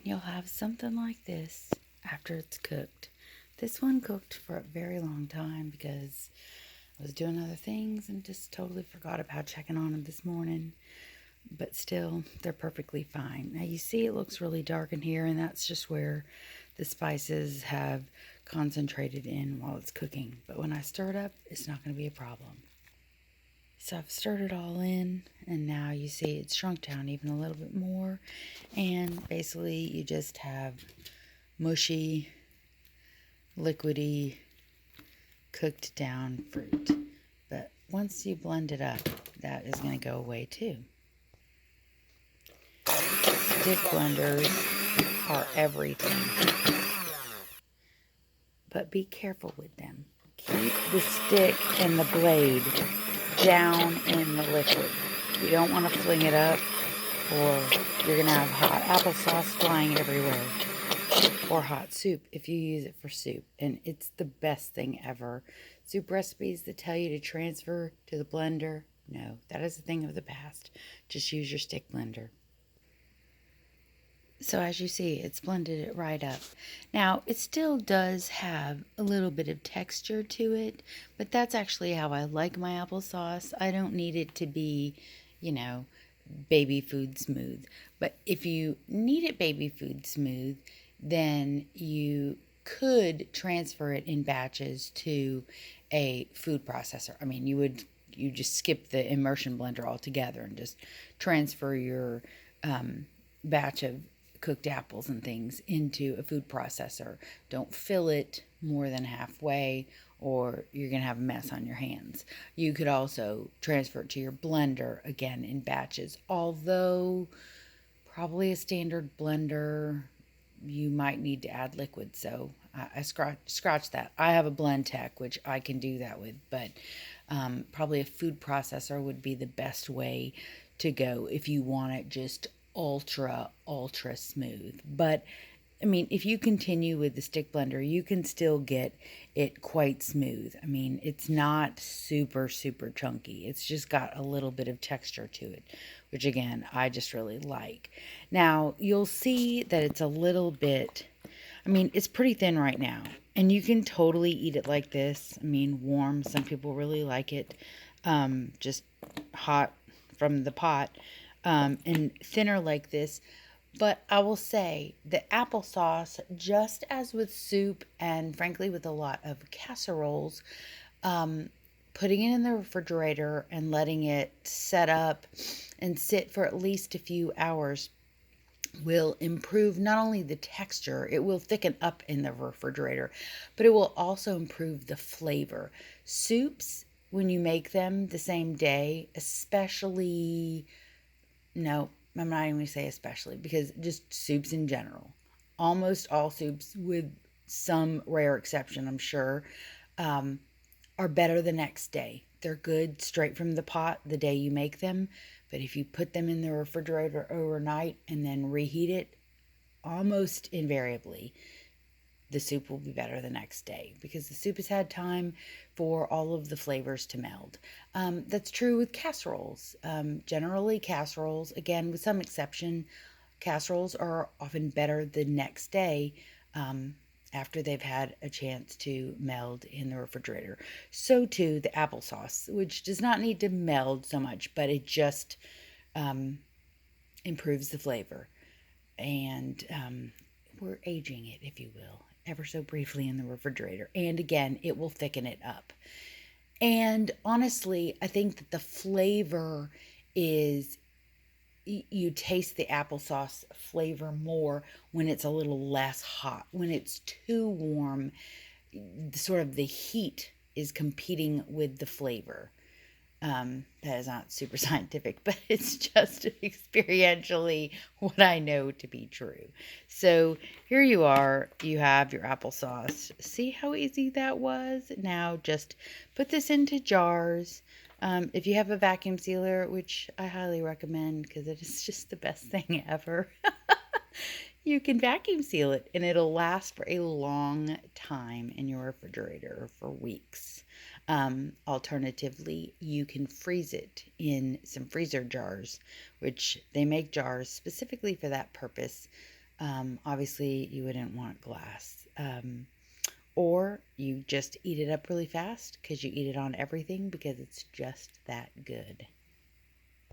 And you'll have something like this after it's cooked. This one cooked for a very long time because I was doing other things and just totally forgot about checking on them this morning. But still, they're perfectly fine. Now you see it looks really dark in here, and that's just where the spices have concentrated in while it's cooking. But when I stir it up, it's not going to be a problem. So I've stirred it all in, and now you see it's shrunk down even a little bit more. And basically you just have mushy, liquidy, cooked down fruit. But once you blend it up, that is going to go away too. Stick blenders are everything, but be careful with them. Keep the stick and the blade down in the liquid. You don't want to fling it up, or you're going to have hot applesauce flying everywhere, or hot soup if you use it for soup. And it's the best thing ever. Soup recipes that tell you to transfer to the blender, no, that is a thing of the past. Just use your stick blender. So as you see, it's blended it right up. Now, it still does have a little bit of texture to it, but that's actually how I like my applesauce. I don't need it to be, you know, baby food smooth. But if you need it baby food smooth, then you could transfer it in batches to a food processor. I mean, you just skip the immersion blender altogether and just transfer your batch of cooked apples and things into a food processor. Don't fill it more than halfway, or you're going to have a mess on your hands. You could also transfer it to your blender, again in batches, although probably a standard blender you might need to add liquid, so I scratch that. I have a blend tech which I can do that with, but probably a food processor would be the best way to go if you want it just ultra smooth. But I mean, if you continue with the stick blender, you can still get it quite smooth. I mean, it's not super chunky. It's just got a little bit of texture to it, which again, I just really like. Now, you'll see that it's a little bit, I mean, it's pretty thin right now, and you can totally eat it like this. I mean, warm. Some people really like it just hot from the pot, and thinner like this. But I will say the applesauce, just as with soup and frankly with a lot of casseroles, putting it in the refrigerator and letting it set up and sit for at least a few hours will improve not only the texture, it will thicken up in the refrigerator, but it will also improve the flavor. Soups, when you make them the same day, especially, no, I'm not even going to say especially, because just soups in general, almost all soups, with some rare exception, I'm sure, are better the next day. They're good straight from the pot the day you make them, but if you put them in the refrigerator overnight and then reheat it, almost invariably the soup will be better the next day because the soup has had time for all of the flavors to meld. That's true with casseroles. Generally, casseroles, again, with some exception, casseroles are often better the next day after they've had a chance to meld in the refrigerator. So too the applesauce, which does not need to meld so much, but it just improves the flavor. And we're aging it, if you will, ever so briefly in the refrigerator. And again, it will thicken it up. And honestly, I think that the flavor is, you taste the applesauce flavor more when it's a little less hot. When it's too warm, sort of the heat is competing with the flavor. That is not super scientific, but it's just experientially what I know to be true. So here you are, you have your applesauce. See how easy that was? Now just put this into jars. If you have a vacuum sealer, which I highly recommend because it is just the best thing ever, you can vacuum seal it and it'll last for a long time in your refrigerator for weeks. Alternatively, you can freeze it in some freezer jars, which they make jars specifically for that purpose. Obviously, you wouldn't want glass. Or you just eat it up really fast because you eat it on everything because it's just that good.